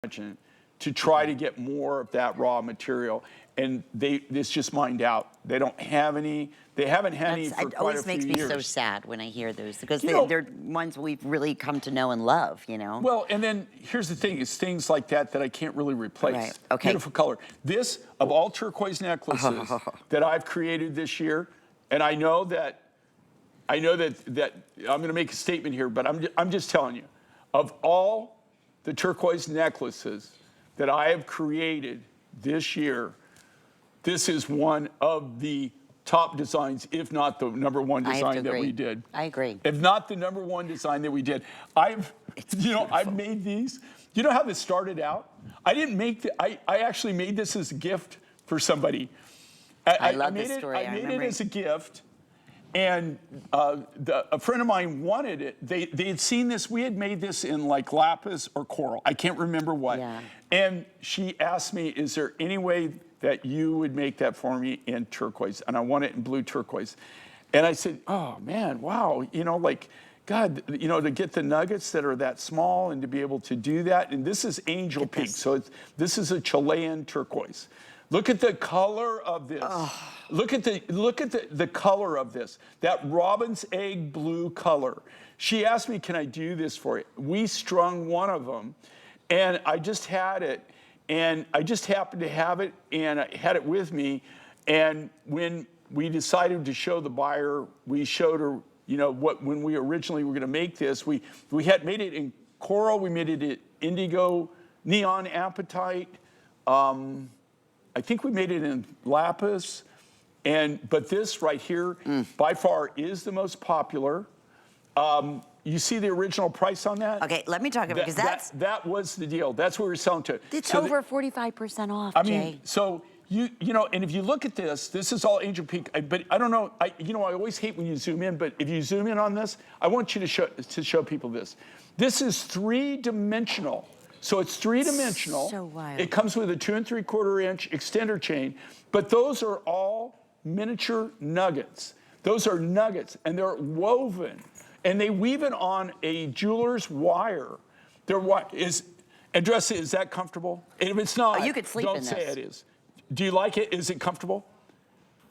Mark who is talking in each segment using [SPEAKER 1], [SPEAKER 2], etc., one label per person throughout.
[SPEAKER 1] to try to get more of that raw material. And it's just mined out. They don't have any. They haven't had any for quite a few years.
[SPEAKER 2] It always makes me so sad when I hear those because they're ones we've really come to know and love, you know?
[SPEAKER 1] Well, and then here's the thing, it's things like that I can't really replace.
[SPEAKER 2] Right. Okay.
[SPEAKER 1] Beautiful color. This, of all turquoise necklaces that I've created this year, and I know that I'm gonna make a statement here, but I'm just telling you, of all the turquoise necklaces that I have created this year, this is one of the top designs, if not the #1 design that we did.
[SPEAKER 2] I agree.
[SPEAKER 1] If not the #1 design that we did. I've made these. You know how this started out? I didn't make I actually made this as a gift for somebody.
[SPEAKER 2] I love this story.
[SPEAKER 1] I made it as a gift, and a friend of mine wanted it. They had seen this. We had made this in like lapis or coral. I can't remember what.
[SPEAKER 2] Yeah.
[SPEAKER 1] And she asked me, "Is there any way that you would make that for me in turquoise?" And I want it in blue turquoise. And I said, "Oh man, wow, like, God, to get the nuggets that are that small and to be able to do that." And this is Angel Peak, so this is a Chilean turquoise. Look at the color of this. Oh. Look at the color of this. That robin's egg blue color. She asked me, "Can I do this for you?" We strung one of them, and I just had it. And I just happened to have it, and I had it with me. And when we decided to show the buyer, we showed her, when we originally were going to make this, we had made it in coral, we made it in indigo, neon apatite. I think we made it in lapis, but this right here, by far, is the most popular. You see the original price on that?
[SPEAKER 2] Okay, let me talk about it, because
[SPEAKER 1] that was the deal. That's what we were selling to.
[SPEAKER 2] It's over 45% off, Jay.
[SPEAKER 1] I mean, so and if you look at this is all Angel Peak. But I don't know. I always hate when you zoom in. But if you zoom in on this, I want you to show people this. This is 3-dimensional. So it's 3-dimensional.
[SPEAKER 2] So wild.
[SPEAKER 1] It comes with a 2 3/4-inch extender chain. But those are all miniature nuggets. Those are nuggets, and they're woven. And they weave it on a jeweler's wire. Andressa, is that comfortable? And if it's not,
[SPEAKER 2] you could sleep
[SPEAKER 1] don't
[SPEAKER 2] in
[SPEAKER 1] say
[SPEAKER 2] this.
[SPEAKER 1] it is. Do you like it? Is it comfortable?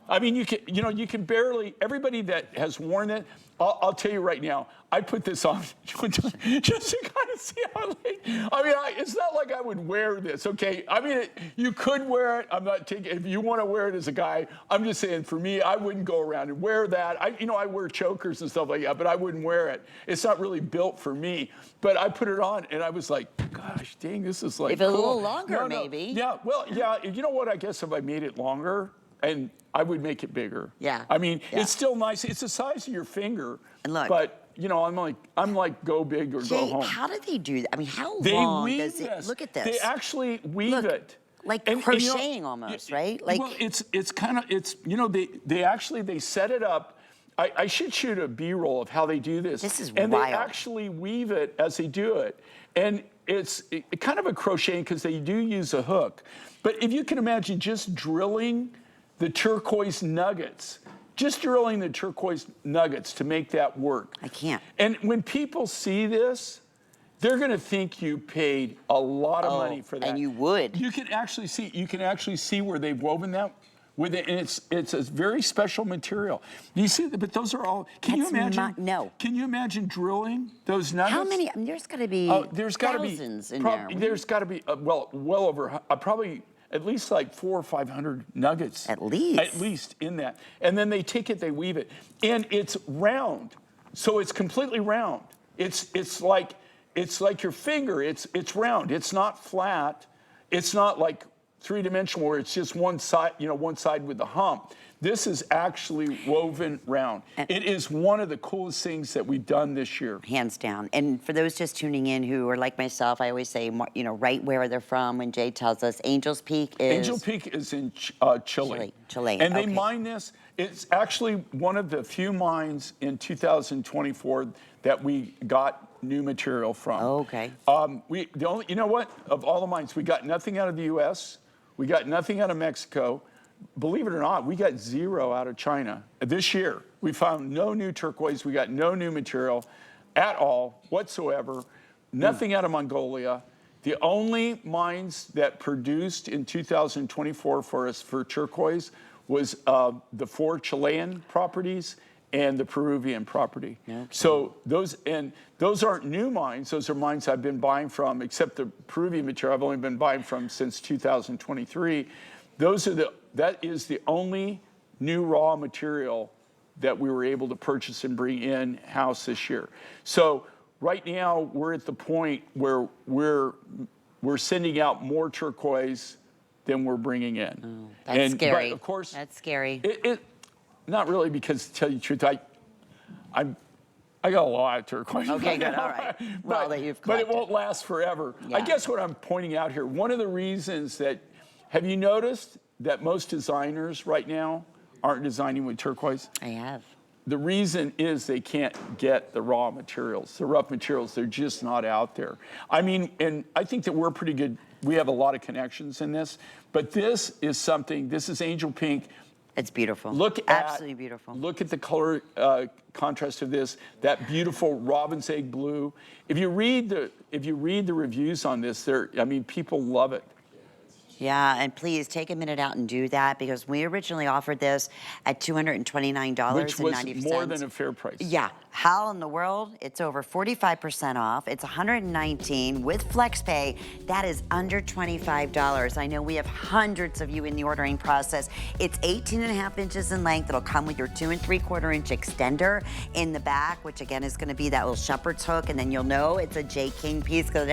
[SPEAKER 1] I mean, you can barely, everybody that has worn it, I'll tell you right now, I put this on just to kind of see how late. I mean, it's not like I would wear this, okay? I mean, you could wear it. I'm not taking, if you want to wear it as a guy, I'm just saying, for me, I wouldn't go around and wear that. I wear chokers and stuff like that, but I wouldn't wear it. It's not really built for me. But I put it on, and I was like, gosh, dang, this is like
[SPEAKER 2] If a
[SPEAKER 1] cool.
[SPEAKER 2] little longer, maybe.
[SPEAKER 1] Yeah, well, yeah, you know what? I guess if I made it longer, and I would make it bigger.
[SPEAKER 2] Yeah.
[SPEAKER 1] I mean, it's still nice. It's the size of your finger.
[SPEAKER 2] And look,
[SPEAKER 1] but I'm like go big or go home.
[SPEAKER 2] How do they do that? I mean, how
[SPEAKER 1] they
[SPEAKER 2] long
[SPEAKER 1] weave
[SPEAKER 2] does it?
[SPEAKER 1] this.
[SPEAKER 2] Look at this.
[SPEAKER 1] They actually weave it.
[SPEAKER 2] Like crocheting almost, right? Like,
[SPEAKER 1] well, it's kind of they set it up. I should shoot a B-roll of how they do this.
[SPEAKER 2] This is
[SPEAKER 1] and
[SPEAKER 2] wild.
[SPEAKER 1] They actually weave it as they do it, and it's kind of a crocheting because they do use a hook. But if you can imagine just drilling the turquoise nuggets, to make that work.
[SPEAKER 2] I can't.
[SPEAKER 1] And when people see this, they're going to think you paid a lot of money for that.
[SPEAKER 2] And you would.
[SPEAKER 1] You can actually see where they've woven that with it, and it's a very special material. You see, but those are all. Can you imagine?
[SPEAKER 2] No.
[SPEAKER 1] Can you imagine drilling those nuggets?
[SPEAKER 2] How many? I mean, there's got to be thousands in there.
[SPEAKER 1] There's got to be well over probably. At least like 400 or 500 nuggets.
[SPEAKER 2] At least.
[SPEAKER 1] At least in that. And then they take it, they weave it. And it's round. So it's completely round. It's like your finger. It's round. It's not flat. It's not like 3-dimensional where it's just one side, one side with the hump. This is actually woven round. It is one of the coolest things that we've done this year.
[SPEAKER 2] Hands down. And for those just tuning in who are like myself, I always say, right where they're from when Jay tells us. Angel Peak is
[SPEAKER 1] in Chile.
[SPEAKER 2] Chile.
[SPEAKER 1] And they mine this. It's actually one of the few mines in 2024 that we got new material from.
[SPEAKER 2] Oh, okay.
[SPEAKER 1] You know what? Of all the mines, we got nothing out of the U.S. We got nothing out of Mexico. Believe it or not, we got 0 out of China. This year, we found no new turquoise. We got no new material at all whatsoever. Nothing out of Mongolia. The only mines that produced in 2024 for us for turquoise was the 4 Chilean properties and the Peruvian property. Okay. So those aren't new mines. Those are mines I've been buying from, except the Peruvian material I've only been buying from since 2023. That is the only new raw material that we were able to purchase and bring in house this year. So right now we're at the point where we're sending out more turquoise than we're bringing in.
[SPEAKER 2] Oh, that's scary.
[SPEAKER 1] But of course,
[SPEAKER 2] that's scary.
[SPEAKER 1] Not really, because to tell you the truth, I got a lot of turquoise.
[SPEAKER 2] Okay, good, all right. Well, that you've collected.
[SPEAKER 1] But it won't last forever.
[SPEAKER 2] Yeah.
[SPEAKER 1] I guess what I'm pointing out here, one of the reasons that, have you noticed that most designers right now aren't designing with turquoise?
[SPEAKER 2] I have.
[SPEAKER 1] The reason is they can't get the raw materials, the rough materials. They're just not out there. I mean, and I think that we're pretty good. We have a lot of connections in this, but this is something, this is angel pink.
[SPEAKER 2] It's beautiful.
[SPEAKER 1] Absolutely
[SPEAKER 2] beautiful.
[SPEAKER 1] Look at the color contrast of this, that beautiful robin's egg blue. If you read the reviews on this, I mean, people love it.
[SPEAKER 2] Yeah, and please take a minute out and do that, because we originally offered this at $229.90.
[SPEAKER 1] Which was more than a fair price.
[SPEAKER 2] Yeah. How in the world? It's over 45% off. It's $119 with FlexPay. That is under $25. I know we have hundreds of you in the ordering process. It's 18.5 inches in length. It'll come with your 2 3/4 inch extender in the back, which again is going to be that little shepherd's hook, and then you'll know it's a J. King piece because it